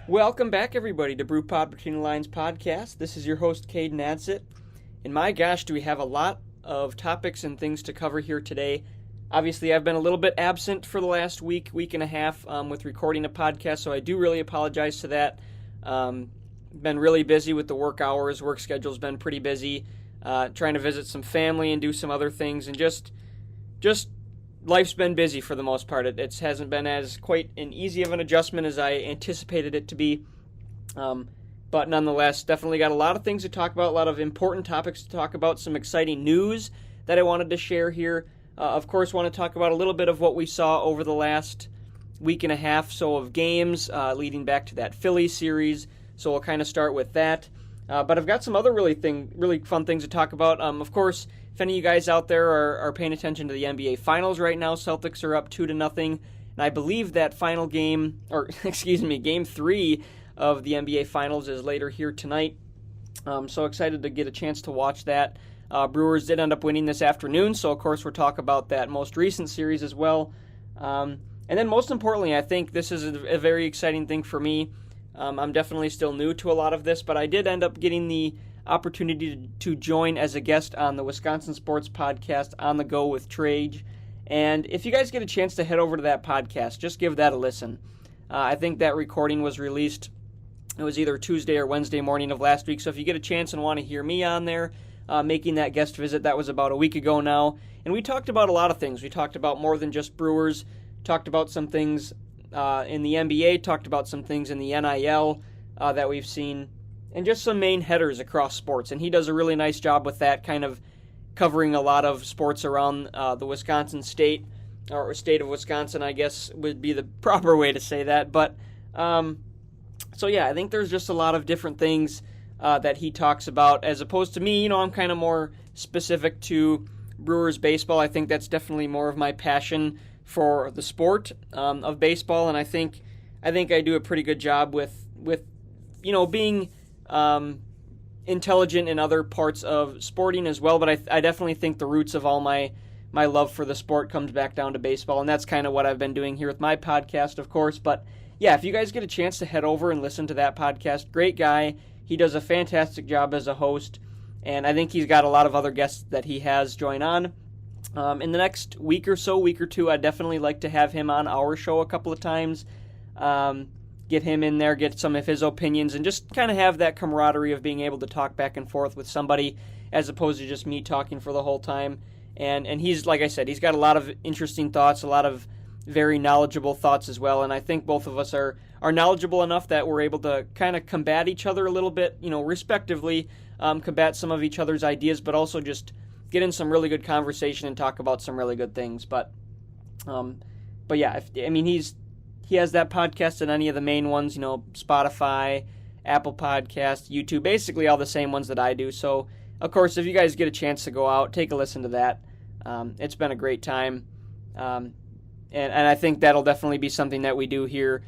Welcome back, everybody, to Brew Between the Lines podcast. This is your host, Cade Nadsett. And my gosh, do we have a lot of topics and things to cover here today. Obviously, I've been a little bit absent for the last week and a half with recording a podcast, so I do really apologize to that. Been really busy with the work hours. Work schedule's been pretty busy. Trying to visit some family and do some other things, and just life's been busy for the most part. It hasn't been as quite an easy of an adjustment as I anticipated it to be. But nonetheless, definitely got a lot of things to talk about, a lot of important topics to talk about, some exciting news that I wanted to share here. Of course, want to talk about a little bit of what we saw over the last week and a half so of games leading back to that Phillies series. So we'll kind of start with that. But I've got some other really fun things to talk about. Of course, if any of you guys out there are paying attention to the NBA Finals right now, Celtics are up 2-0, and I believe that final game, Game 3 of the NBA Finals is later here tonight. So excited to get a chance to watch that. Brewers did end up winning this afternoon, so of course we'll talk about that most recent series as well. And then most importantly, I think this is a very exciting thing for me. I'm definitely still new to a lot of this, but I did end up getting the opportunity to join as a guest on the Wisconsin Sports Podcast On the Go with Trag. And if you guys get a chance to head over to that podcast, just give that a listen. I think that recording was released, it was either Tuesday or Wednesday morning of last week, so if you get a chance and want to hear me on there, making that guest visit, that was about a week ago now. And we talked about a lot of things. We talked about more than just Brewers, talked about some things in the NBA, talked about some things in the NIL that we've seen, and just some main headers across sports. And he does a really nice job with that, kind of covering a lot of sports around the Wisconsin state, or state of Wisconsin, I guess would be the proper way to say that. But, so yeah, I think there's just a lot of different things that he talks about, as opposed to me. I'm kind of more specific to Brewers baseball. I think that's definitely more of my passion for the sport of baseball, and I think I do a pretty good job with being intelligent in other parts of sporting as well. But I definitely think the roots of all my love for the sport comes back down to baseball, and that's kind of what I've been doing here with my podcast, of course. But yeah, if you guys get a chance to head over and listen to that podcast, great guy. He does a fantastic job as a host, and I think he's got a lot of other guests that he has join on. In the next week or two, I'd definitely like to have him on our show a couple of times, get him in there, get some of his opinions, and just kind of have that camaraderie of being able to talk back and forth with somebody as opposed to just me talking for the whole time. And he's, like I said, he's got a lot of interesting thoughts, a lot of very knowledgeable thoughts as well, and I think both of us are knowledgeable enough that we're able to kind of combat each other a little bit, respectively, combat some of each other's ideas, but also just get in some really good conversation and talk about some really good things. But yeah, he has that podcast and any of the main ones, Spotify, Apple Podcasts, YouTube, basically all the same ones that I do. So, of course, if you guys get a chance to go out, take a listen to that. It's been a great time. And I think that'll definitely be something that we do here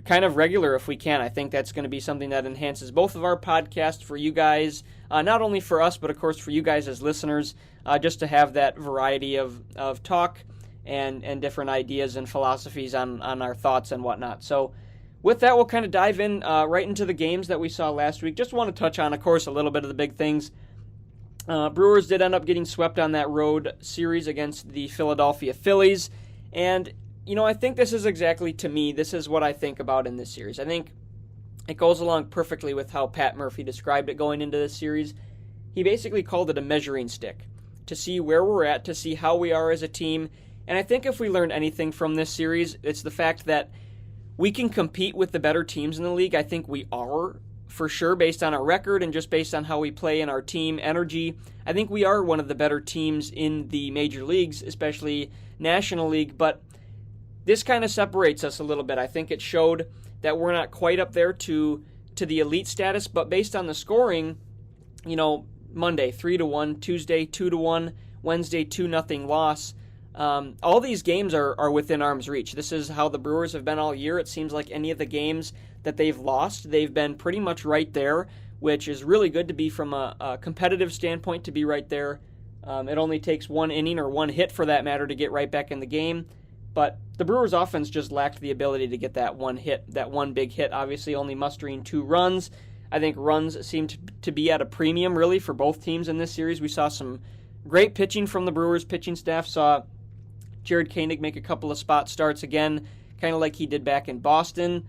kind of regular if we can. I think that's going to be something that enhances both of our podcasts for you guys, not only for us, but of course for you guys as listeners, just to have that variety of talk and different ideas and philosophies on our thoughts and whatnot. So with that, we'll kind of dive in right into the games that we saw last week. Just want to touch on, of course, a little bit of the big things. Brewers did end up getting swept on that road series against the Philadelphia Phillies. And, I think this is exactly, to me, this is what I think about in this series. I think it goes along perfectly with how Pat Murphy described it going into this series. He basically called it a measuring stick to see where we're at, to see how we are as a team. And I think if we learned anything from this series, it's the fact that we can compete with the better teams in the league. I think we are, for sure, based on our record and just based on how we play in our team energy. I think we are one of the better teams in the major leagues, especially National League, but this kind of separates us a little bit. I think it showed that we're not quite up there to the elite status, but based on the scoring, Monday 3-1, Tuesday 2-1, Wednesday 2-0 loss. All these games are within arm's reach. This is how the Brewers have been all year. It seems like any of the games that they've lost, they've been pretty much right there, which is really good to be from a competitive standpoint, to be right there. It only takes one inning or one hit for that matter to get right back in the game. But the Brewers' offense just lacked the ability to get that one hit, that one big hit, obviously only mustering 2 runs. I think runs seemed to be at a premium, really, for both teams in this series. We saw some great pitching from the Brewers pitching staff. Saw Jared Koenig make a couple of spot starts again, kind of like he did back in Boston,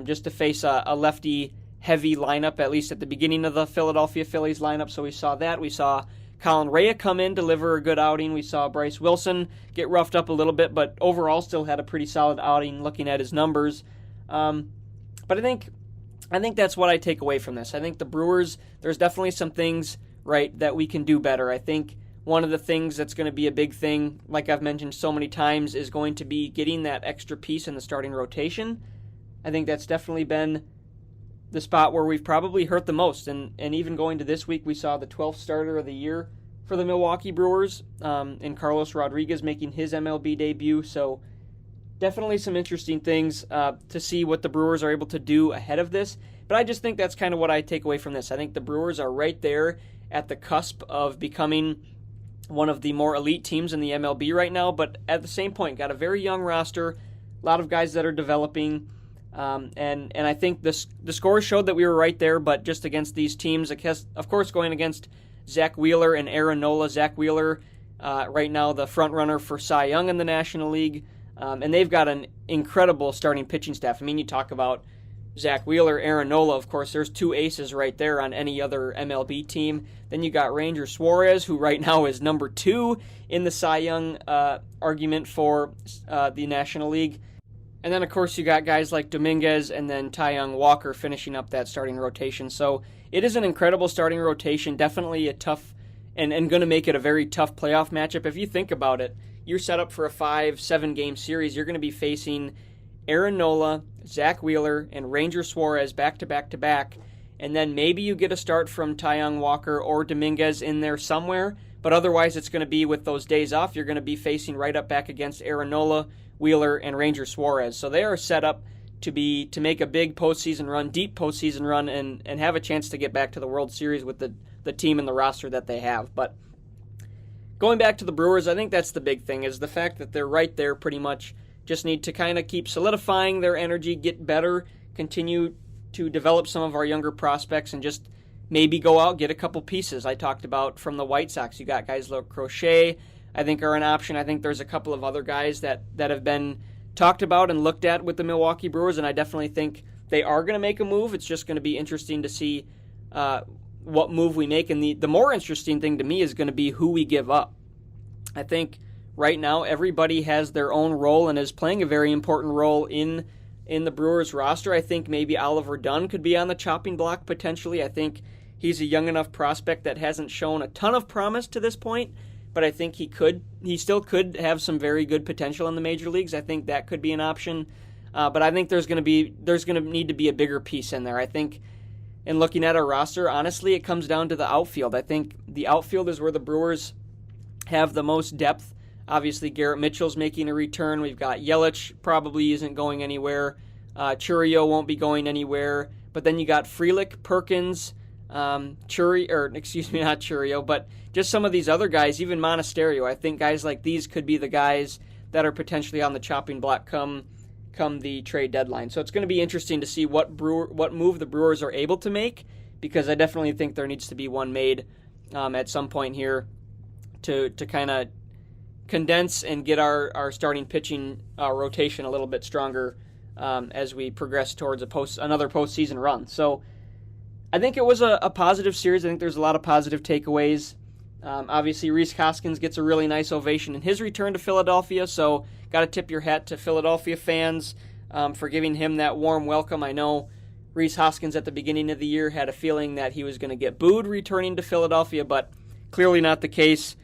just to face a lefty-heavy lineup, at least at the beginning of the Philadelphia Phillies lineup. So we saw that. We saw Colin Rea come in, deliver a good outing. We saw Bryce Wilson get roughed up a little bit, but overall still had a pretty solid outing looking at his numbers. But I think that's what I take away from this. I think the Brewers, there's definitely some things, right, that we can do better. I think one of the things that's going to be a big thing, like I've mentioned so many times, is going to be getting that extra piece in the starting rotation. I think that's definitely been the spot where we've probably hurt the most. And even going to this week, we saw the 12th starter of the year for the Milwaukee Brewers, in Carlos Rodriguez making his MLB debut. So definitely some interesting things to see what the Brewers are able to do ahead of this. But I just think that's kind of what I take away from this. I think the Brewers are right there at the cusp of becoming one of the more elite teams in the MLB right now, but at the same point, got a very young roster, a lot of guys that are developing, and I think the scores showed that we were right there, but just against these teams, of course, going against Zach Wheeler and Aaron Nola. Zach Wheeler, right now the front runner for Cy Young in the National League, and they've got an incredible starting pitching staff. I mean, you talk about Zach Wheeler, Aaron Nola, of course, there's 2 aces right there on any other MLB team. Then you got Ranger Suarez, who right now is number 2 in the Cy Young argument for the National League. And then, of course, you got guys like Dominguez and then Taijuan Walker finishing up that starting rotation. So it is an incredible starting rotation, definitely a tough and going to make it a very tough playoff matchup. If you think about it, you're set up for a 5-7 game series. You're going to be facing Aaron Nola, Zach Wheeler, and Ranger Suarez back to back to back. And then maybe you get a start from Taijuan Walker or Dominguez in there somewhere. But otherwise, it's going to be with those days off, you're going to be facing right up back against Aaron Nola, Wheeler, and Ranger Suarez. So they are set up to make a big postseason run, deep postseason run, and have a chance to get back to the World Series with the team and the roster that they have. But going back to the Brewers, I think that's the big thing, is the fact that they're right there pretty much. Just need to kind of keep solidifying their energy, get better, continue to develop some of our younger prospects, and just maybe go out, get a couple pieces. I talked about from the White Sox. You got guys like Crochet, I think, are an option. I think there's a couple of other guys that have been talked about and looked at with the Milwaukee Brewers, and I definitely think they are going to make a move. It's just going to be interesting to see what move we make, and the more interesting thing to me is going to be who we give up. I think right now everybody has their own role and is playing a very important role in the Brewers roster. I think maybe Oliver Dunn could be on the chopping block potentially. I think he's a young enough prospect that hasn't shown a ton of promise to this point, but I think he still could have some very good potential in the major leagues. I think that could be an option. But I think there's going to need to be a bigger piece in there. I think in looking at our roster, honestly, it comes down to the outfield. I think the outfield is where the Brewers have the most depth. Obviously, Garrett Mitchell's making a return. We've got Yelich, probably isn't going anywhere. Churio won't be going anywhere. But then you got Frelick, Perkins, not Churio, but just some of these other guys, even Monasterio. I think guys like these could be the guys that are potentially on the chopping block come the trade deadline. So it's going to be interesting to see what move the Brewers are able to make, because I definitely think there needs to be one made at some point here to kind of condense and get our starting pitching rotation a little bit stronger as we progress towards another postseason run. So I think it was a positive series. I think there's a lot of positive takeaways. Obviously, Rhys Hoskins gets a really nice ovation in his return to Philadelphia, so got to tip your hat to Philadelphia fans for giving him that warm welcome. I know Rhys Hoskins at the beginning of the year had a feeling that he was going to get booed returning to Philadelphia, but clearly not the case.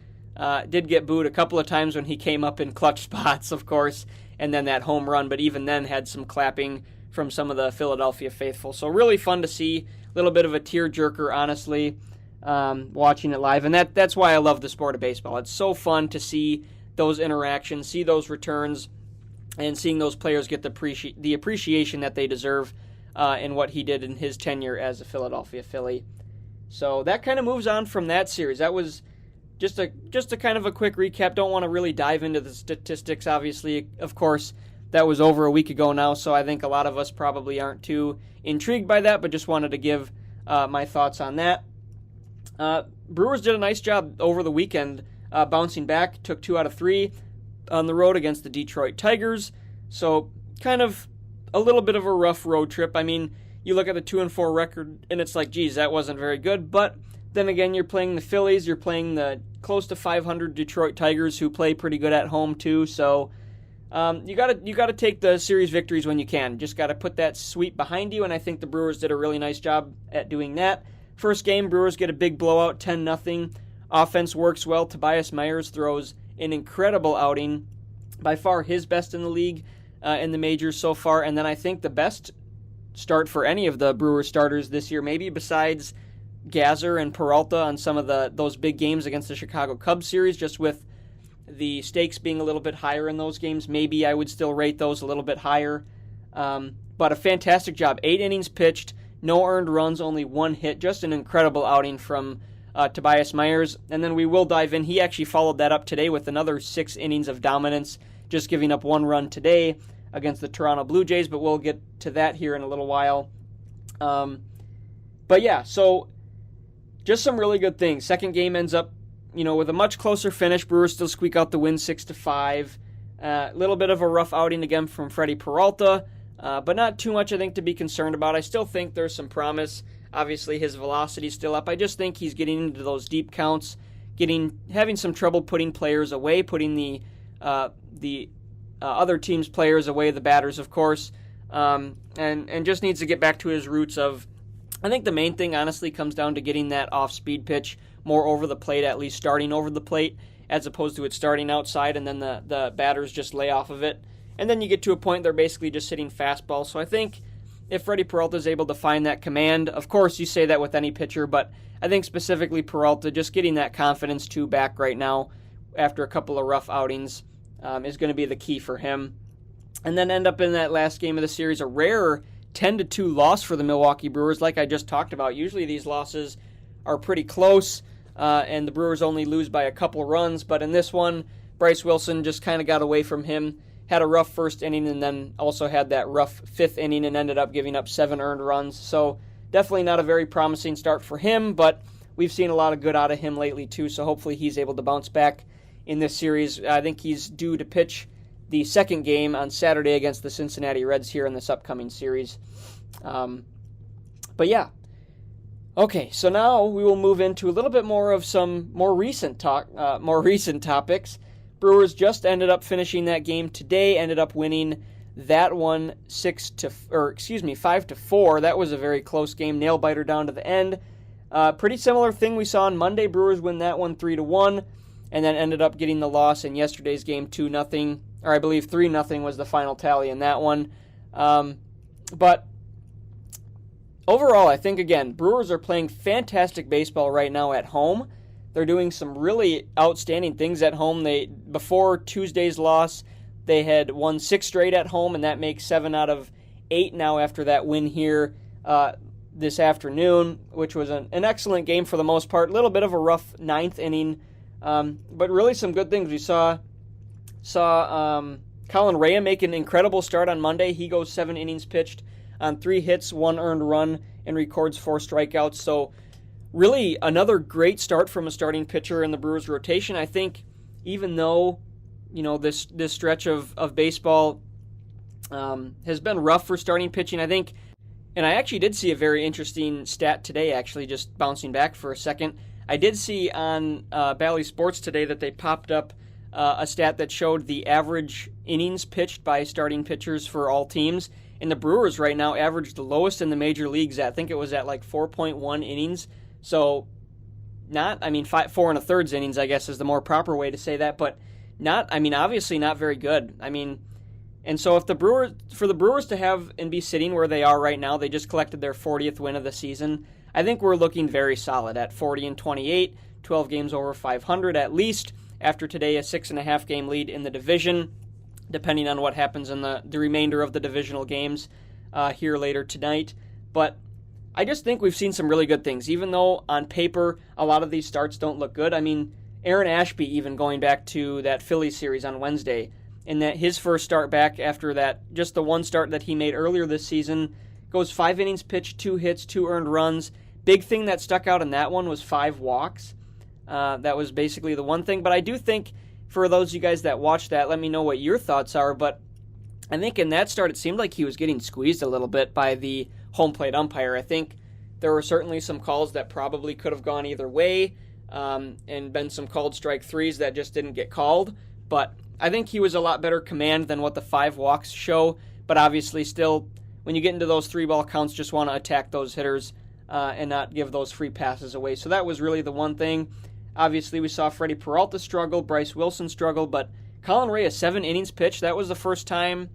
Did get booed a couple of times when he came up in clutch spots, of course, and then that home run, but even then had some clapping from some of the Philadelphia faithful. So really fun to see, a little bit of a tearjerker, honestly, watching it live. And that's why I love the sport of baseball. It's so fun to see those interactions, see those returns, and seeing those players get the appreciation that they deserve in what he did in his tenure as a Philadelphia Philly. So that kind of moves on from that series. That was just a kind of a quick recap. Don't want to really dive into the statistics. Obviously, of course, that was over a week ago now, so I think a lot of us probably aren't too intrigued by that, but just wanted to give my thoughts on that. Brewers did a nice job over the weekend bouncing back, took 2 out of 3 on the road against the Detroit Tigers, so kind of a little bit of a rough road trip. I mean, you look at the 2-4 record, and it's like, geez, that wasn't very good, but then again, you're playing the Phillies, you're playing the close to 500 Detroit Tigers who play pretty good at home too, so you gotta take the series victories when you can. Just gotta put that sweep behind you, and I think the Brewers did a really nice job at doing that. First game, Brewers get a big blowout, 10-0. Offense works well. Tobias Myers throws an incredible outing, by far his best in the league in the majors so far, and then I think the best start for any of the Brewers starters this year, maybe besides Gazer and Peralta on some of those big games against the Chicago Cubs series, just with the stakes being a little bit higher in those games. Maybe I would still rate those a little bit higher. But a fantastic job. 8 innings pitched, no earned runs, only 1 hit. Just an incredible outing from Tobias Myers. And then we will dive in. He actually followed that up today with another 6 innings of dominance, just giving up 1 run today against the Toronto Blue Jays, but we'll get to that here in a little while. But yeah, so just some really good things. Second game ends up, with a much closer finish. Brewers still squeak out the win 6-5. A little bit of a rough outing again from Freddie Peralta, but not too much, I think, to be concerned about. I still think there's some promise. Obviously, his velocity's still up. I just think he's getting into those deep counts, having some trouble putting players away, putting the other team's players away, the batters, of course, and just needs to get back to his roots of. I think the main thing, honestly, comes down to getting that off-speed pitch more over the plate, at least starting over the plate, as opposed to it starting outside and then the batters just lay off of it. And then you get to a point they're basically just hitting fastball. So I think if Freddie Peralta is able to find that command, of course you say that with any pitcher, but I think specifically Peralta, just getting that confidence back right now after a couple of rough outings is going to be the key for him. And then end up in that last game of the series, a rare 10-2 loss for the Milwaukee Brewers, like I just talked about. Usually these losses are pretty close, and the Brewers only lose by a couple runs, but in this one, Bryce Wilson just kind of got away from him, had a rough first inning, and then also had that rough 5th inning and ended up giving up 7 earned runs. So definitely not a very promising start for him, but we've seen a lot of good out of him lately too, so hopefully he's able to bounce back in this series. I think he's due to pitch the second game on Saturday against the Cincinnati Reds here in this upcoming series. But yeah. Okay, so now we will move into a little bit more of some more recent topics. Brewers just ended up finishing that game today, ended up winning that one 5-4. That was a very close game, nail biter down to the end. Pretty similar thing we saw on Monday. Brewers win that one 3-1, and then ended up getting the loss in yesterday's game 2-0. Or I believe 3-0 was the final tally in that one. But overall, I think, again, Brewers are playing fantastic baseball right now at home. They're doing some really outstanding things at home. Before Tuesday's loss, they had won 6 straight at home, and that makes 7 out of 8 now after that win here this afternoon, which was an excellent game for the most part. A little bit of a rough 9th inning, but really some good things. We saw Colin Rea make an incredible start on Monday. He goes 7 innings pitched on 3 hits, 1 earned run, and records 4 strikeouts. So really another great start from a starting pitcher in the Brewers rotation. I think even though, this stretch of baseball has been rough for starting pitching, I think, and I actually did see a very interesting stat today, actually, just bouncing back for a second. I did see on Bally Sports today that they popped up a stat that showed the average innings pitched by starting pitchers for all teams. And the Brewers right now average the lowest in the major leagues. I think it was at like 4.1 innings. So 4 1/3 innings, I guess, is the more proper way to say that. But obviously not very good. And so for the Brewers to have and be sitting where they are right now, they just collected their 40th win of the season. I think we're looking very solid at 40-28, 12 games over 500 at least. After today, a 6.5 game lead in the division, depending on what happens in the remainder of the divisional games here later tonight. But I just think we've seen some really good things, even though on paper a lot of these starts don't look good. And Aaron Ashby, even going back to that Phillies series on Wednesday, in that his first start back after that, just the one start that he made earlier this season, goes 5 innings pitched, 2 hits, 2 earned runs. Big thing that stuck out in that one was 5 walks. That was basically the one thing. But I do think, for those of you guys that watched that, let me know what your thoughts are. But I think in that start, it seemed like he was getting squeezed a little bit by the home plate umpire. I think there were certainly some calls that probably could have gone either way, and been some called strike threes that just didn't get called. But I think he was a lot better command than what the 5 walks show. But obviously still, when you get into those 3-ball counts, just want to attack those hitters and not give those free passes away. So that was really the one thing. Obviously, we saw Freddie Peralta struggle, Bryce Wilson struggle, but Colin Rea, 7 innings pitched. That was the first time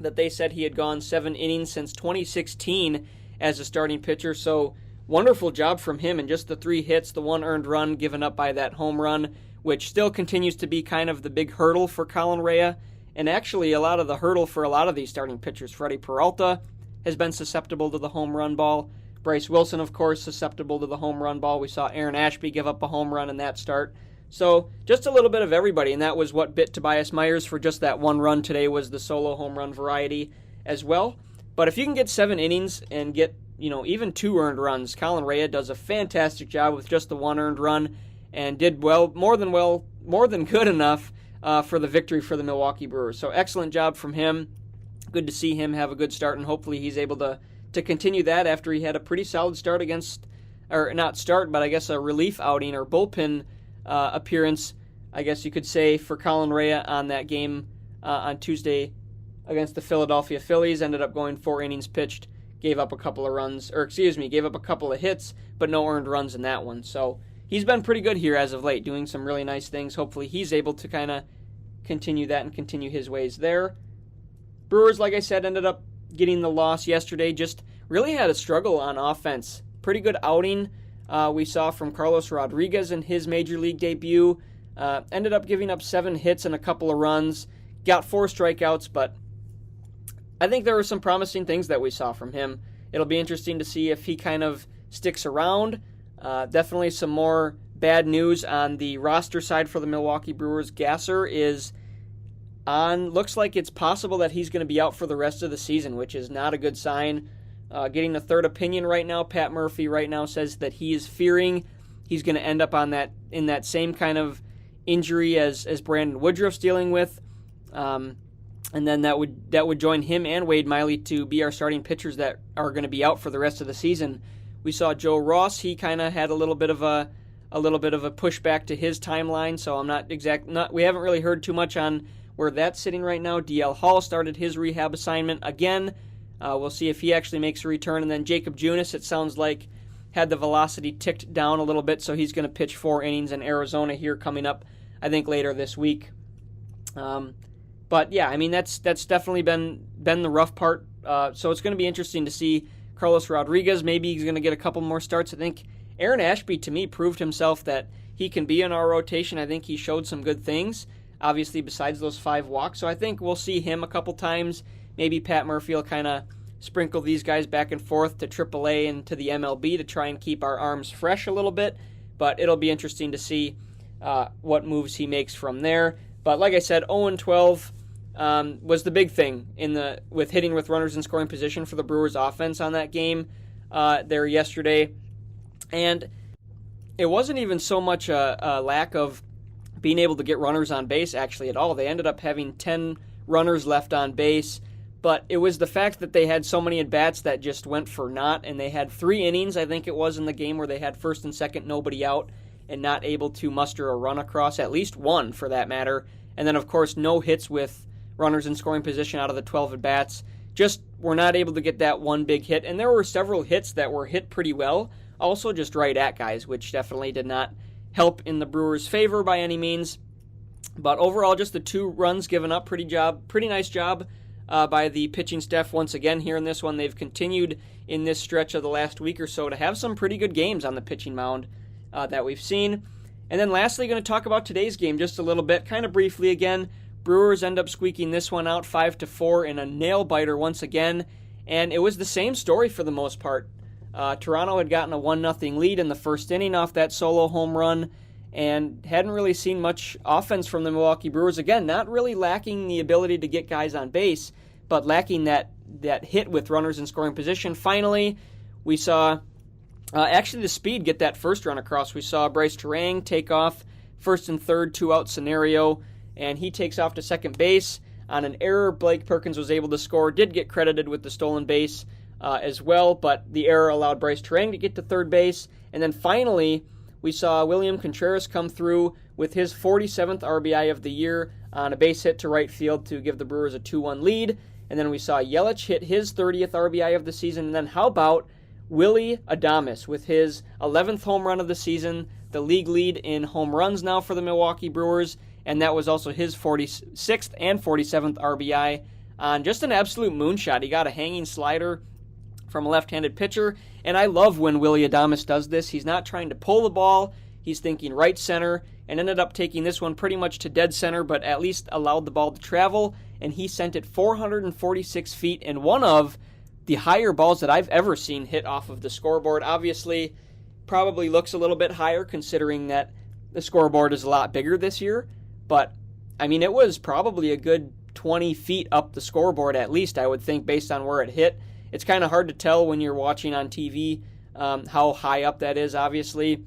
that they said he had gone 7 innings since 2016 as a starting pitcher. So wonderful job from him, and just the 3 hits, the 1 earned run given up by that home run, which still continues to be kind of the big hurdle for Colin Rea. And actually, a lot of the hurdle for a lot of these starting pitchers. Freddie Peralta has been susceptible to the home run ball. Bryce Wilson, of course, susceptible to the home run ball. We saw Aaron Ashby give up a home run in that start. So just a little bit of everybody, and that was what bit Tobias Myers for just that 1 run today, was the solo home run variety as well. But if you can get 7 innings and get, even 2 earned runs, Colin Rea does a fantastic job with just the 1 earned run, and did more than good enough for the victory for the Milwaukee Brewers. So excellent job from him. Good to see him have a good start, and hopefully he's able to continue that after he had a pretty solid start a relief outing or bullpen appearance, I guess you could say, for Colin Rea on that game on Tuesday against the Philadelphia Phillies. Ended up going 4 innings pitched, gave up a couple of hits, but no earned runs in that one. So he's been pretty good here as of late, doing some really nice things. Hopefully he's able to kind of continue that and continue his ways there. Brewers, like I said, ended up getting the loss yesterday. Just really had a struggle on offense. Pretty good outing we saw from Carlos Rodriguez in his major league debut. Ended up giving up 7 hits and a couple of runs. Got 4 strikeouts, but I think there were some promising things that we saw from him. It'll be interesting to see if he kind of sticks around. Definitely some more bad news on the roster side for the Milwaukee Brewers. Gasser is looks like it's possible that he's going to be out for the rest of the season, which is not a good sign. Getting a third opinion right now. Pat Murphy right now says that he is fearing he's going to end up in that same kind of injury as Brandon Woodruff's dealing with. And then that would join him and Wade Miley to be our starting pitchers that are going to be out for the rest of the season. We saw Joe Ross. He kind of had a little bit of a pushback to his timeline, so we haven't really heard too much on where that's sitting right now. DL Hall started his rehab assignment again. We'll see if he actually makes a return. And then Jacob Junis, it sounds like, had the velocity ticked down a little bit, so he's going to pitch 4 innings in Arizona here coming up, I think, later this week. But yeah, I mean, that's definitely been the rough part. So it's going to be interesting to see Carlos Rodriguez. Maybe he's going to get a couple more starts. I think Aaron Ashby, to me, proved himself that he can be in our rotation. I think he showed some good things, obviously, besides those 5 walks. So I think we'll see him a couple times. Maybe Pat Murphy will kind of sprinkle these guys back and forth to AAA and to the MLB to try and keep our arms fresh a little bit. But it'll be interesting to see what moves he makes from there. But like I said, 0-12 was the big thing with hitting with runners in scoring position for the Brewers offense on that game there yesterday. And it wasn't even so much a lack of being able to get runners on base actually at all. They ended up having 10 runners left on base, but it was the fact that they had so many at-bats that just went for naught, and they had 3 innings, I think it was, in the game where they had first and second, nobody out, and not able to muster a run across, at least one for that matter. And then, of course, no hits with runners in scoring position out of the 12 at-bats. Just were not able to get that one big hit, and there were several hits that were hit pretty well, also just right at guys, which definitely did not help in the Brewers' favor by any means. But overall, just the 2 runs given up, pretty nice job by the pitching staff once again here in this one. They've continued in this stretch of the last week or so to have some pretty good games on the pitching mound that we've seen. And then lastly, going to talk about today's game just a little bit, kind of briefly again. Brewers end up squeaking this one out 5-4 in a nail-biter once again, and it was the same story for the most part. Toronto had gotten a 1-0 lead in the first inning off that solo home run, and hadn't really seen much offense from the Milwaukee Brewers. Again, not really lacking the ability to get guys on base, but lacking that hit with runners in scoring position. Finally, we saw actually the speed get that first run across. We saw Bryce Trag take off first and third, 2-out scenario, and he takes off to second base. On an error, Blake Perkins was able to score, did get credited with the stolen base as well, but the error allowed Bryce Trag to get to third base. And then finally, we saw William Contreras come through with his 47th RBI of the year on a base hit to right field to give the Brewers a 2-1 lead. And then we saw Yelich hit his 30th RBI of the season. And then how about Willy Adames with his 11th home run of the season, the league lead in home runs now for the Milwaukee Brewers, and that was also his 46th and 47th RBI on just an absolute moonshot. He got a hanging slider from a left-handed pitcher, and I love when Willy Adames does this. He's not trying to pull the ball, he's thinking right center, and ended up taking this one pretty much to dead center, but at least allowed the ball to travel, and he sent it 446 feet, and one of the higher balls that I've ever seen hit off of the scoreboard. Obviously, probably looks a little bit higher considering that the scoreboard is a lot bigger this year, but I mean, it was probably a good 20 feet up the scoreboard at least, I would think, based on where it hit. It's kind of hard to tell when you're watching on TV how high up that is, obviously,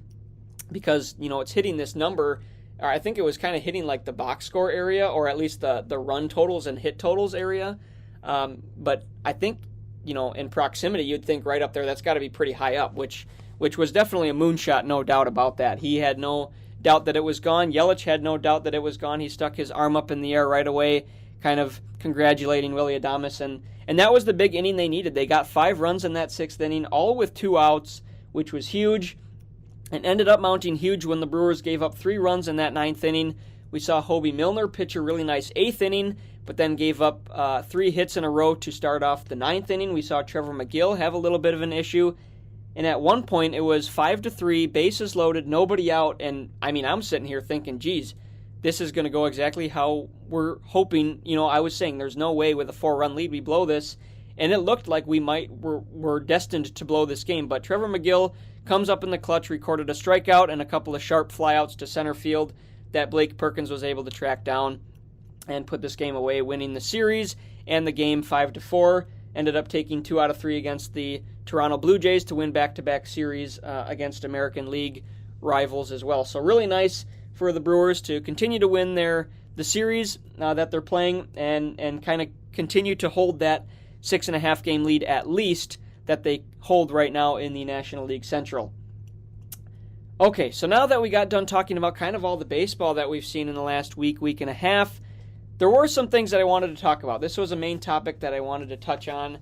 because, you know, it's hitting this number. I think it was kind of hitting like the box score area, or at least the run totals and hit totals area. But I think, you know, in proximity, you'd think right up there, that's got to be pretty high up, which was definitely a moonshot, no doubt about that. He had no doubt that it was gone. Yelich had no doubt that it was gone. He stuck his arm up in the air right away, kind of congratulating Willy Adames, and that was the big inning they needed. They got 5 runs in that 6th inning, all with 2 outs, which was huge, and ended up mounting huge when the Brewers gave up 3 runs in that 9th inning. We saw Hobie Milner pitch a really nice 8th inning, but then gave up 3 hits in a row to start off the 9th inning. We saw Trevor McGill have a little bit of an issue, and at one point it was 5-3, bases loaded, nobody out, and I mean, I'm sitting here thinking, geez, this is going to go exactly how we're hoping. You know, I was saying there's no way with a 4-run lead we blow this, and it looked like we're destined to blow this game, but Trevor McGill comes up in the clutch, recorded a strikeout and a couple of sharp flyouts to center field that Blake Perkins was able to track down and put this game away, winning the series and the game 5-4. Ended up taking 2 out of 3 against the Toronto Blue Jays to win back-to-back series against American League rivals as well. So really nice for the Brewers to continue to win the series that they're playing and kind of continue to hold that 6.5 game lead at least that they hold right now in the National League Central. Okay, so now that we got done talking about kind of all the baseball that we've seen in the last week and a half, there were some things that I wanted to talk about. This was a main topic that I wanted to touch on.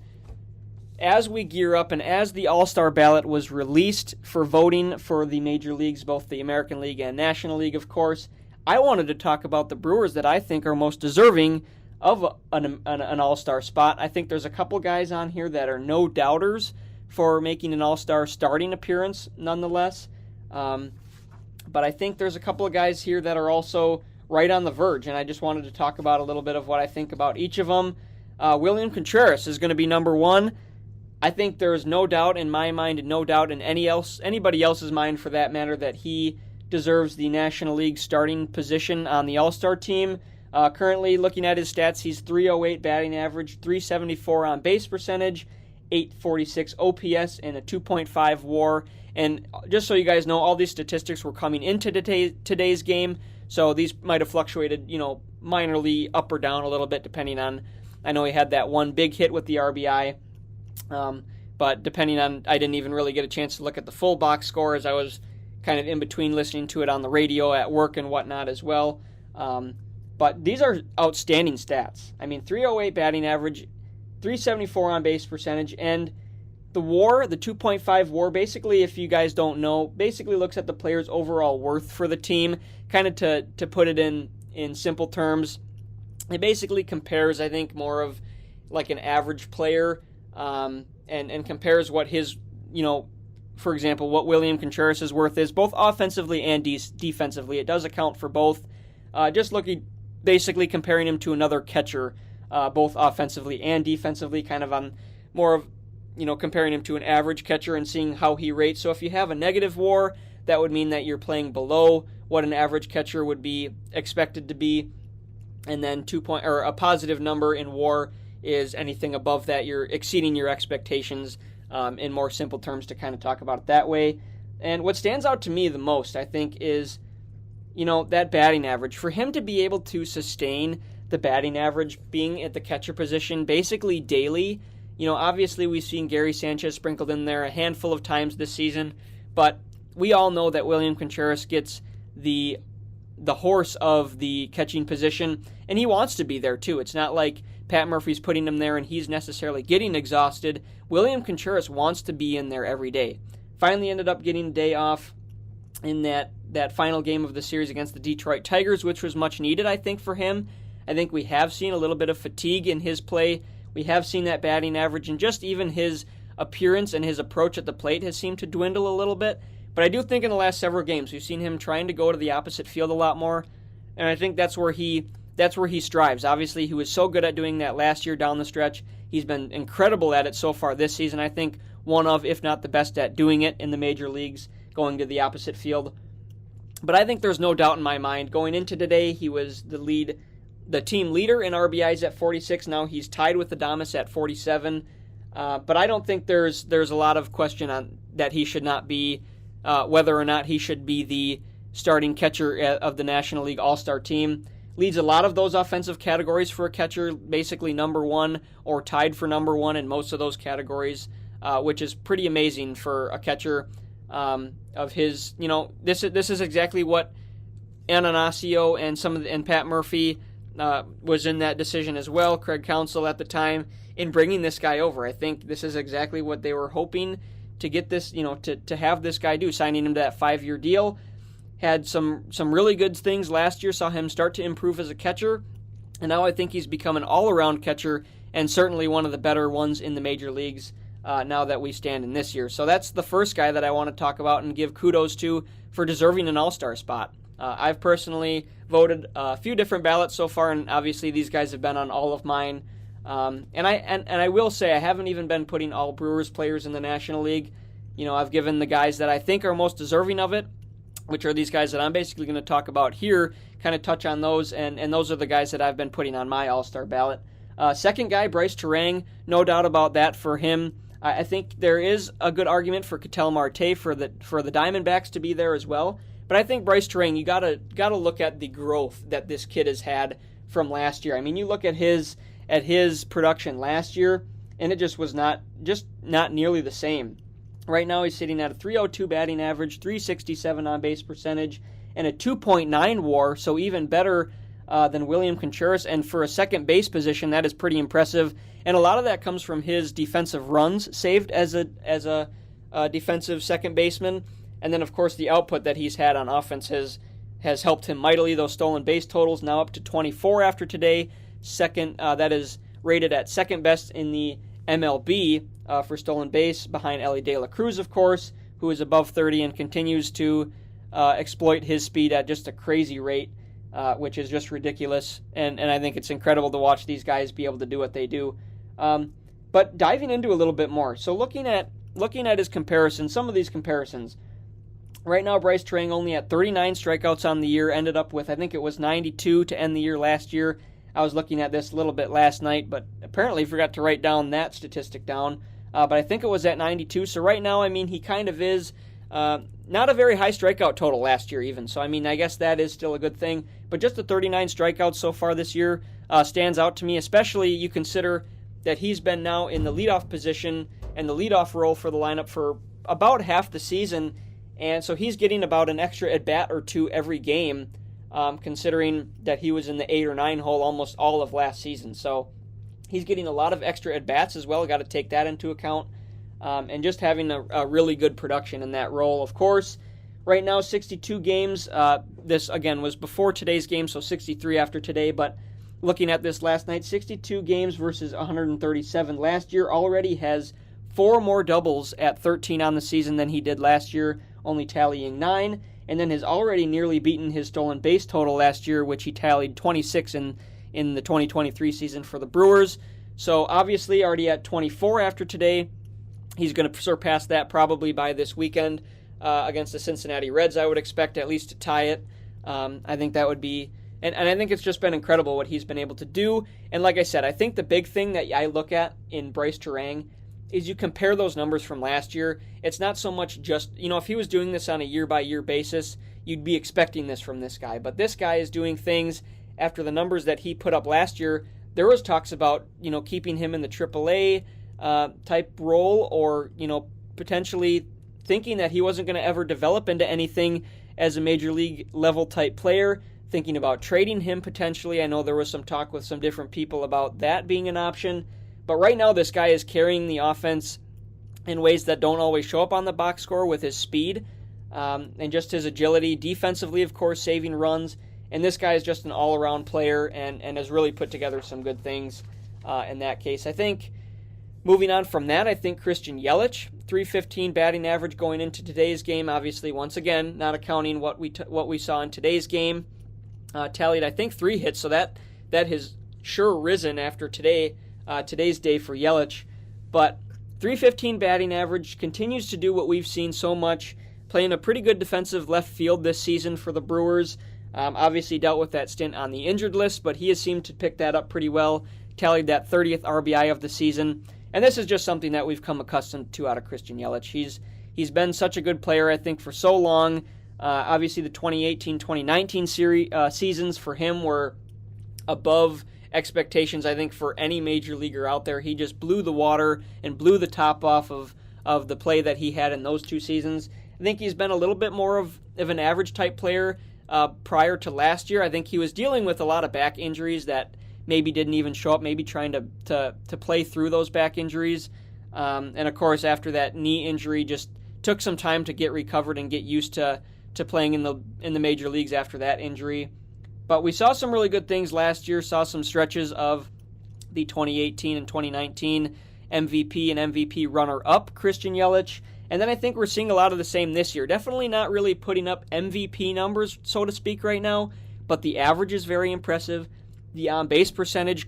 As we gear up and as the All-Star ballot was released for voting for the major leagues, both the American League and National League, of course, I wanted to talk about the Brewers that I think are most deserving of an All-Star spot. I think there's a couple guys on here that are no doubters for making an All-Star starting appearance nonetheless. But I think there's a couple of guys here that are also right on the verge, and I just wanted to talk about a little bit of what I think about each of them. William Contreras is going to be number 1. I think there is no doubt in my mind and no doubt in anybody else's mind for that matter that he deserves the National League starting position on the All-Star team. Currently, looking at his stats, he's .308 batting average, .374 on base percentage, .846 OPS, and a 2.5 WAR. And just so you guys know, all these statistics were coming into today's game, so these might have fluctuated, you know, minorly up or down a little bit depending on. I know he had that one big hit with the RBI, but depending on, I didn't even really get a chance to look at the full box score as I was kind of in between listening to it on the radio at work and whatnot as well. But these are outstanding stats. I mean, .308 batting average, .374 on base percentage, and the WAR, the 2.5 WAR, basically, if you guys don't know, basically looks at the player's overall worth for the team. Kind of to put it in simple terms, it basically compares, I think, more of like an average player, and compares what his, you know, for example, what William Contreras' worth is, both offensively and defensively. It does account for both. Just basically comparing him to another catcher, both offensively and defensively, kind of on more of, you know, comparing him to an average catcher and seeing how he rates. So if you have a negative WAR, that would mean that you're playing below what an average catcher would be expected to be. And then a positive number in WAR is anything above that. You're exceeding your expectations, in more simple terms, to kind of talk about it that way. And what stands out to me the most, I think, is, that batting average. For him to be able to sustain the batting average being at the catcher position basically daily, obviously we've seen Gary Sanchez sprinkled in there a handful of times this season, but we all know that William Contreras gets the horse of the catching position, and he wants to be there too. It's not like Pat Murphy's putting him there and he's necessarily getting exhausted. William Contreras wants to be in there every day. Finally ended up getting a day off in that final game of the series against the Detroit Tigers, which was much needed, I think, for him. I think we have seen a little bit of fatigue in his play. We have seen that batting average, and just even his appearance and his approach at the plate has seemed to dwindle a little bit. But I do think in the last several games we've seen him trying to go to the opposite field a lot more, and I think that's where he strives. Obviously, he was so good at doing that last year down the stretch. He's been incredible at it so far this season. I think one of, if not the best at doing it in the major leagues, going to the opposite field. But I think there's no doubt in my mind, going into today, he was the team leader in RBIs at 46. Now he's tied with Adames at 47. But I don't think there's a lot of question on that he should not be, whether or not he should be the starting catcher of the National League All-Star team. Leads a lot of those offensive categories for a catcher, basically number one or tied for number one in most of those categories, which is pretty amazing for a catcher of his. This is exactly what Ananasio and Pat Murphy was in that decision as well. Craig Counsell at the time in bringing this guy over. I think this is exactly what they were hoping to get this, to have this guy do, signing him to that 5-year deal. Had some really good things last year, saw him start to improve as a catcher, and now I think he's become an all-around catcher and certainly one of the better ones in the major leagues now that we stand in this year. So that's the first guy that I want to talk about and give kudos to for deserving an all-star spot. I've personally voted a few different ballots so far, and obviously these guys have been on all of mine. And I will say I haven't even been putting all Brewers players in the National League. I've given the guys that I think are most deserving of it, which are these guys that I'm basically going to talk about here, kind of touch on those, and those are the guys that I've been putting on my all-star ballot. Second guy, Bryce Terang, no doubt about that for him. I think there is a good argument for Ketel Marte for the Diamondbacks to be there as well. But I think Bryce Terang, you gotta look at the growth that this kid has had from last year. I mean, you look at his production last year, and it just was not nearly the same. Right now he's sitting at a .302 batting average, .367 on-base percentage, and a 2.9 WAR, so even better than William Contreras. And for a second base position, that is pretty impressive. And a lot of that comes from his defensive runs saved as a defensive second baseman. And then, of course, the output that he's had on offense has helped him mightily. Those stolen base totals now up to 24 after today. That is rated at second best in the MLB for stolen base, behind Ellie De La Cruz, of course, who is above 30 and continues to exploit his speed at just a crazy rate, which is just ridiculous. And I think it's incredible to watch these guys be able to do what they do. But diving into a little bit more, so looking at his comparisons, some of these comparisons. Right now, Bryce Terang only at 39 strikeouts on the year, ended up with, I think it was 92 to end the year last year. I was looking at this a little bit last night, but apparently forgot to write down that statistic down. But I think it was at 92. So right now, I mean, he kind of is not a very high strikeout total last year even. So, I mean, I guess that is still a good thing. But just the 39 strikeouts so far this year stands out to me, especially you consider that he's been now in the leadoff position and the leadoff role for the lineup for about half the season. And so he's getting about an extra at-bat or two every game, considering that he was in the 8 or 9 hole almost all of last season. So he's getting a lot of extra at-bats as well. Got to take that into account. And just having a really good production in that role. Of course, right now 62 games. This, again, was before today's game, so 63 after today. But looking at this last night, 62 games versus 137 last year, already has 4 more doubles at 13 on the season than he did last year, only tallying 9, and then has already nearly beaten his stolen base total last year, which he tallied 26 in the 2023 season for the Brewers. So obviously already at 24 after today. He's going to surpass that probably by this weekend against the Cincinnati Reds. I would expect at least to tie it. I think that would be, and I think it's just been incredible what he's been able to do. And like I said, I think the big thing that I look at in Bryce Trag is you compare those numbers from last year. It's not so much just, if he was doing this on a year-by-year basis, you'd be expecting this from this guy. But this guy is doing things after the numbers that he put up last year. There was talks about, keeping him in the AAA type role, or, potentially thinking that he wasn't going to ever develop into anything as a major league level type player, thinking about trading him potentially. I know there was some talk with some different people about that being an option. But right now, this guy is carrying the offense in ways that don't always show up on the box score with his speed and just his agility. Defensively, of course, saving runs. And this guy is just an all-around player and has really put together some good things in that case. I think moving on from that, I think Christian Yelich, .315 batting average going into today's game. Obviously, once again, not accounting what we saw in today's game. Tallied, I think, 3 hits, so that has sure risen after today's day for Yelich. But .315 batting average continues to do what we've seen so much, playing a pretty good defensive left field this season for the Brewers. Obviously dealt with that stint on the injured list, but he has seemed to pick that up pretty well. Tallied that 30th RBI of the season. And this is just something that we've come accustomed to out of Christian Yelich. He's been such a good player, I think, for so long. Obviously, the 2018-2019 seasons for him were above expectations, I think, for any major leaguer out there. He just blew the water and blew the top off of the play that he had in those 2 seasons. I think he's been a little bit more of an average type player prior to last year. I think he was dealing with a lot of back injuries that maybe didn't even show up, maybe trying to play through those back injuries. And of course, after that knee injury, just took some time to get recovered and get used to playing in the major leagues after that injury. But we saw some really good things last year, saw some stretches of the 2018 and 2019 MVP and MVP runner-up Christian Yelich. And then I think we're seeing a lot of the same this year. Definitely not really putting up MVP numbers, so to speak, right now, but the average is very impressive. The on-base percentage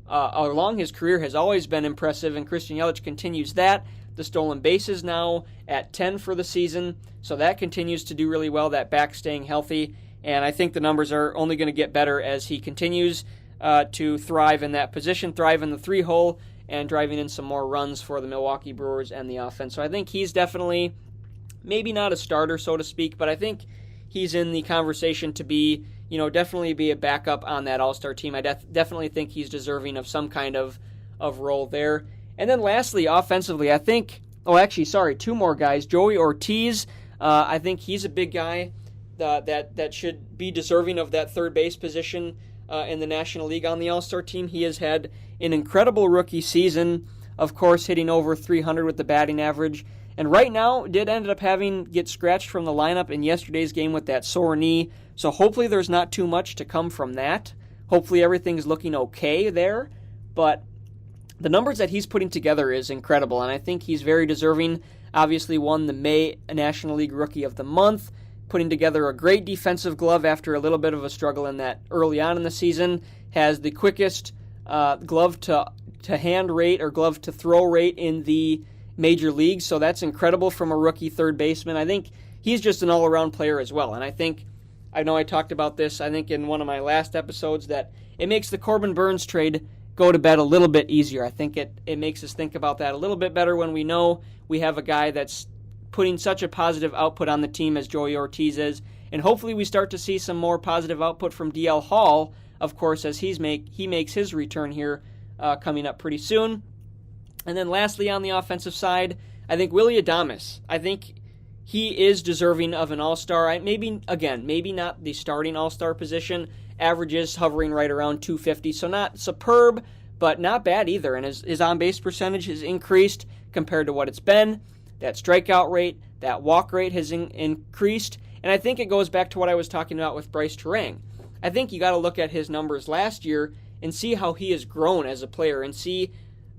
along his career has always been impressive, and Christian Yelich continues that. The stolen bases now at 10 for the season, so that continues to do really well, that back staying healthy. And I think the numbers are only going to get better as he continues to thrive in that position, thrive in the 3-hole, and driving in some more runs for the Milwaukee Brewers and the offense. So I think he's definitely, maybe not a starter, so to speak, but I think he's in the conversation to be, definitely be a backup on that All-Star team. I definitely think he's deserving of some kind of role there. And then lastly, offensively, I think, 2 more guys. Joey Ortiz, I think he's a big guy that should be deserving of that third base position in the National League on the All-Star team. He has had an incredible rookie season, of course, hitting over 300 with the batting average. And right now, did end up get scratched from the lineup in yesterday's game with that sore knee. So hopefully there's not too much to come from that. Hopefully everything's looking okay there. But the numbers that he's putting together is incredible, and I think he's very deserving. Obviously won the May National League Rookie of the Month, putting together a great defensive glove after a little bit of a struggle in that early on in the season. Has the quickest glove to hand rate or glove to throw rate in the major leagues, so that's incredible from a rookie third baseman. I think he's just an all-around player as well, and I know I talked about this, I think in one of my last episodes, that it makes the Corbin Burnes trade go to bed a little bit easier. I think it makes us think about that a little bit better when we know we have a guy that's putting such a positive output on the team as Joey Ortiz is, and hopefully we start to see some more positive output from DL Hall, of course, as he makes his return here coming up pretty soon. And then lastly, on the offensive side, I think Willy Adames. I think he is deserving of an all-star. Maybe not the starting all-star position. Averages hovering right around 250, so not superb, but not bad either. And his on-base percentage has increased compared to what it's been. That strikeout rate, that walk rate has increased. And I think it goes back to what I was talking about with Bryce Trag. I think you got to look at his numbers last year and see how he has grown as a player and see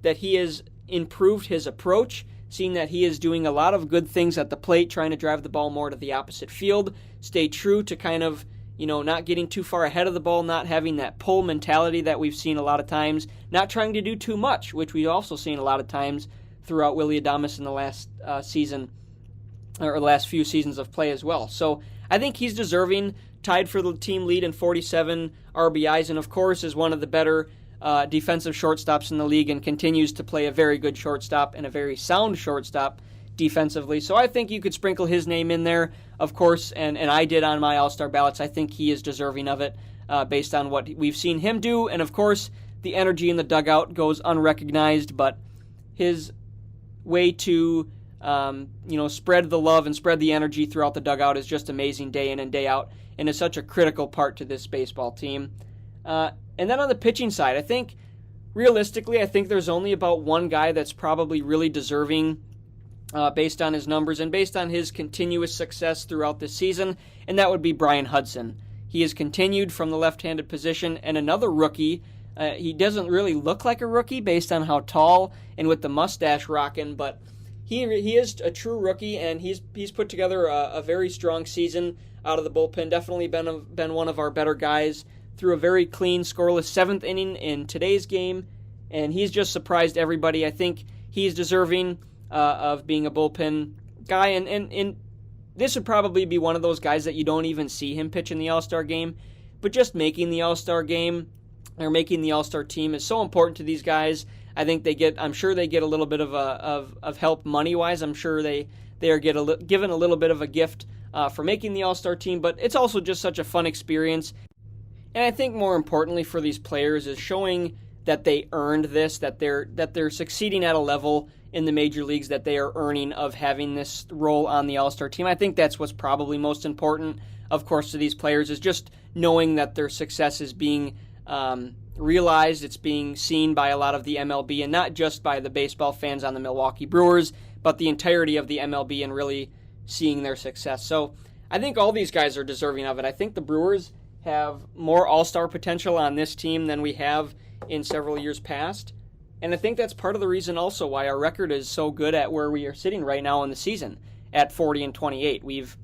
that he has improved his approach, seeing that he is doing a lot of good things at the plate, trying to drive the ball more to the opposite field, stay true to kind of, not getting too far ahead of the ball, not having that pull mentality that we've seen a lot of times, not trying to do too much, which we've also seen a lot of times throughout Willy Adames in the last season. or the last few seasons of play as well. So I think he's deserving, tied for the team lead in 47 RBIs, and of course is one of the better defensive shortstops in the league and continues to play a very good shortstop and a very sound shortstop defensively. So I think you could sprinkle his name in there, of course, and I did on my All-Star ballots. I think he is deserving of it based on what we've seen him do, and of course the energy in the dugout goes unrecognized, but his way to spread the love and spread the energy throughout the dugout is just amazing day in and day out, and is such a critical part to this baseball team. And then on the pitching side, I think there's only about one guy that's probably really deserving based on his numbers and based on his continuous success throughout this season, and that would be Brian Hudson. He has continued from the left-handed position, and another rookie. He doesn't really look like a rookie based on how tall and with the mustache rocking, but he is a true rookie, and he's put together a very strong season out of the bullpen. Definitely been one of our better guys. Threw a very clean, scoreless seventh inning in today's game, and he's just surprised everybody. I think he's deserving of being a bullpen guy, and this would probably be one of those guys that you don't even see him pitch in the All-Star game, but just making the All-Star game or making the All-Star team is so important to these guys. I'm sure they get a little bit of help money-wise. I'm sure they are given a little bit of a gift for making the All-Star team, but it's also just such a fun experience. And I think more importantly for these players is showing that they earned this, that they're succeeding at a level in the major leagues that they are earning of having this role on the All-Star team. I think that's what's probably most important, of course, to these players, is just knowing that their success is being realized, it's being seen by a lot of the MLB, and not just by the baseball fans on the Milwaukee Brewers, but the entirety of the MLB, and really seeing their success. So I think all these guys are deserving of it. I think the Brewers have more all-star potential on this team than we have in several years past. And I think that's part of the reason also why our record is so good at where we are sitting right now in the season at 40-28. We've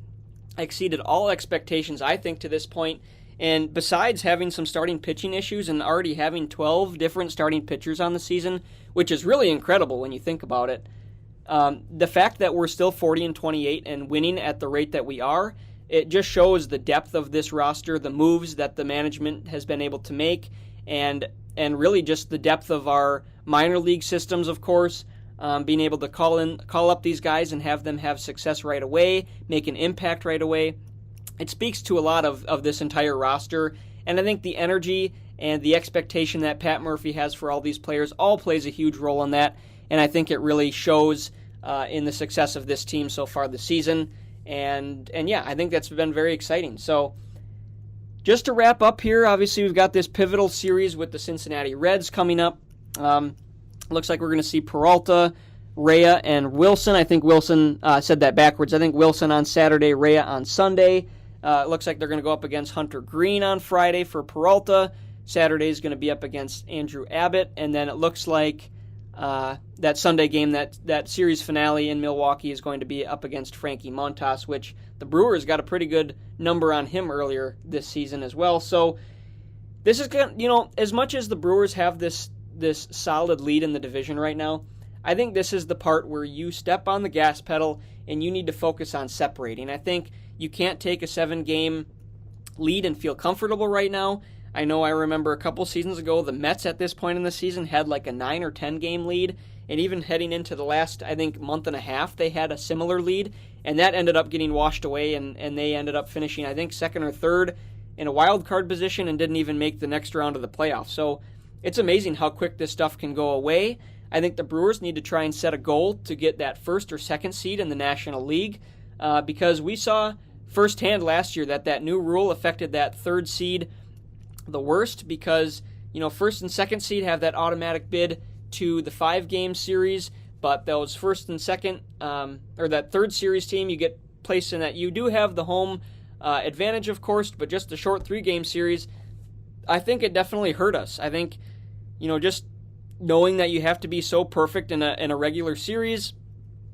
exceeded all expectations, I think, to this point. And besides having some starting pitching issues and already having 12 different starting pitchers on the season, which is really incredible when you think about it, the fact that we're still 40-28 and winning at the rate that we are, it just shows the depth of this roster, the moves that the management has been able to make, and really just the depth of our minor league systems, of course, being able to call up these guys and have them have success right away, make an impact right away. It speaks to a lot of this entire roster, and I think the energy and the expectation that Pat Murphy has for all these players all plays a huge role in that, and I think it really shows in the success of this team so far this season. And yeah, I think that's been very exciting. So just to wrap up here, obviously we've got this pivotal series with the Cincinnati Reds coming up. Looks like we're going to see Peralta, Rhea, and Wilson. I think Wilson said that backwards. I think Wilson on Saturday, Rhea on Sunday. It looks like they're going to go up against Hunter Green on Friday for Peralta. Saturday is going to be up against Andrew Abbott. And then it looks like that Sunday game, that series finale in Milwaukee, is going to be up against Frankie Montas, which the Brewers got a pretty good number on him earlier this season as well. So this is, as much as the Brewers have this solid lead in the division right now, I think this is the part where you step on the gas pedal and you need to focus on separating. I think you can't take a 7-game lead and feel comfortable right now. I remember a couple seasons ago, the Mets at this point in the season had like a 9 or 10 game lead, and even heading into the last, I think, month and a half, they had a similar lead, and that ended up getting washed away, and they ended up finishing, I think, second or third in a wild card position and didn't even make the next round of the playoffs. So it's amazing how quick this stuff can go away. I think the Brewers need to try and set a goal to get that first or second seed in the National League, because we saw firsthand last year that new rule affected that third seed the worst, because first and second seed have that automatic bid to the 5-game series, but those first and second or that third series team, you get placed in that. You do have the home advantage, of course, but just the short 3-game series, I think it definitely hurt us. I think just knowing that you have to be so perfect in a regular series,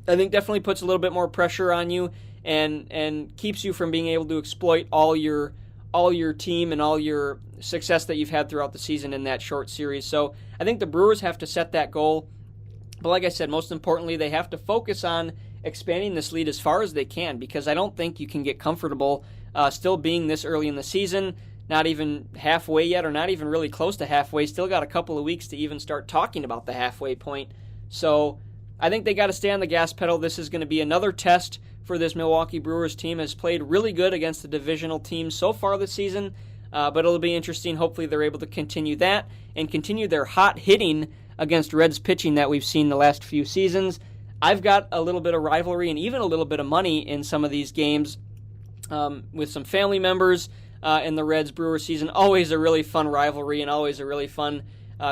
I think definitely puts a little bit more pressure on you and keeps you from being able to exploit all your team and all your success that you've had throughout the season in that short series. So I think the Brewers have to set that goal. But like I said, most importantly, they have to focus on expanding this lead as far as they can, because I don't think you can get comfortable still being this early in the season, not even halfway yet, or not even really close to halfway. Still got a couple of weeks to even start talking about the halfway point. So I think they got to stay on the gas pedal. This is going to be another test for this Milwaukee Brewers team. Has played really good against the divisional teams so far this season, but it'll be interesting. Hopefully they're able to continue that and continue their hot hitting against Reds pitching that we've seen the last few seasons. I've got a little bit of rivalry and even a little bit of money in some of these games with some family members in the Reds Brewers season. Always a really fun rivalry and always a really fun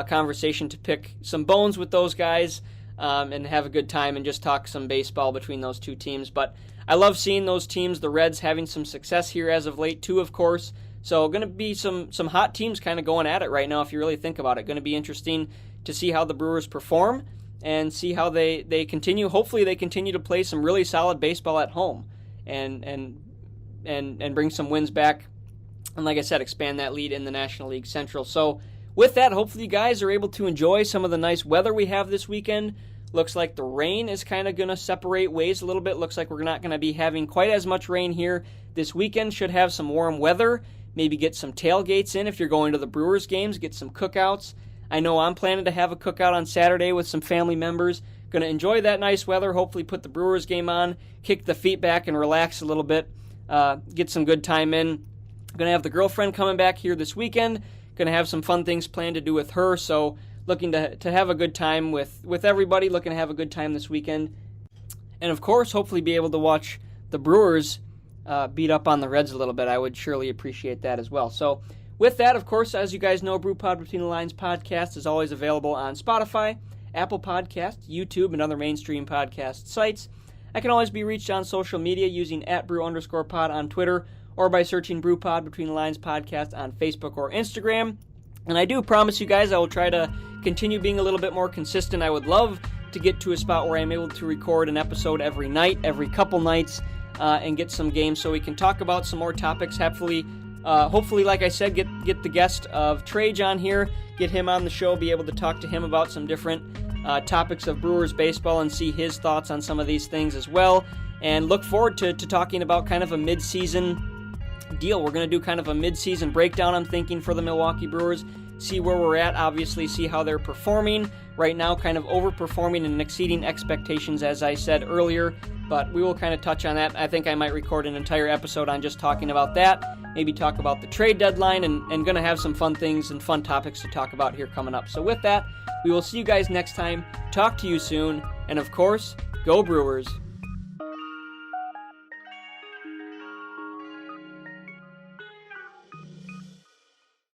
conversation to pick some bones with those guys and have a good time and just talk some baseball between those two teams. But I love seeing those teams, the Reds having some success here as of late too, of course. So going to be some hot teams kind of going at it right now if you really think about it. Going to be interesting to see how the Brewers perform and see how they continue. Hopefully they continue to play some really solid baseball at home and bring some wins back. And like I said, expand that lead in the National League Central. So with that, hopefully you guys are able to enjoy some of the nice weather we have this weekend. Looks like the rain is kind of going to separate ways a little bit. Looks like we're not going to be having quite as much rain here this weekend. Should have some warm weather. Maybe get some tailgates in if you're going to the Brewers games. Get some cookouts. I know I'm planning to have a cookout on Saturday with some family members. Going to enjoy that nice weather. Hopefully put the Brewers game on. Kick the feet back and relax a little bit. Get some good time in. Going to have the girlfriend coming back here this weekend. Going to have some fun things planned to do with her. So looking to have a good time with everybody. Looking to have a good time this weekend. And of course, hopefully be able to watch the Brewers beat up on the Reds a little bit. I would surely appreciate that as well. So with that, of course, as you guys know, Brew Pod Between the Lines podcast is always available on Spotify, Apple Podcasts, YouTube, and other mainstream podcast sites. I can always be reached on social media using @brew_pod on Twitter or by searching Brew Pod Between the Lines podcast on Facebook or Instagram. And I do promise you guys I will try to continue being a little bit more consistent. I would love to get to a spot where I'm able to record an episode every night, every couple nights, and get some games so we can talk about some more topics. Hopefully, like I said, get the guest of Trag on here, get him on the show, be able to talk to him about some different topics of Brewers baseball and see his thoughts on some of these things as well. And look forward to talking about kind of a mid-season deal. We're going to do kind of a mid-season breakdown, I'm thinking, for the Milwaukee Brewers, see where we're at, obviously see how they're performing. Right now, kind of overperforming and exceeding expectations, as I said earlier, but we will kind of touch on that. I think I might record an entire episode on just talking about that, maybe talk about the trade deadline, and going to have some fun things and fun topics to talk about here coming up. So with that, we will see you guys next time, talk to you soon, and of course, go Brewers!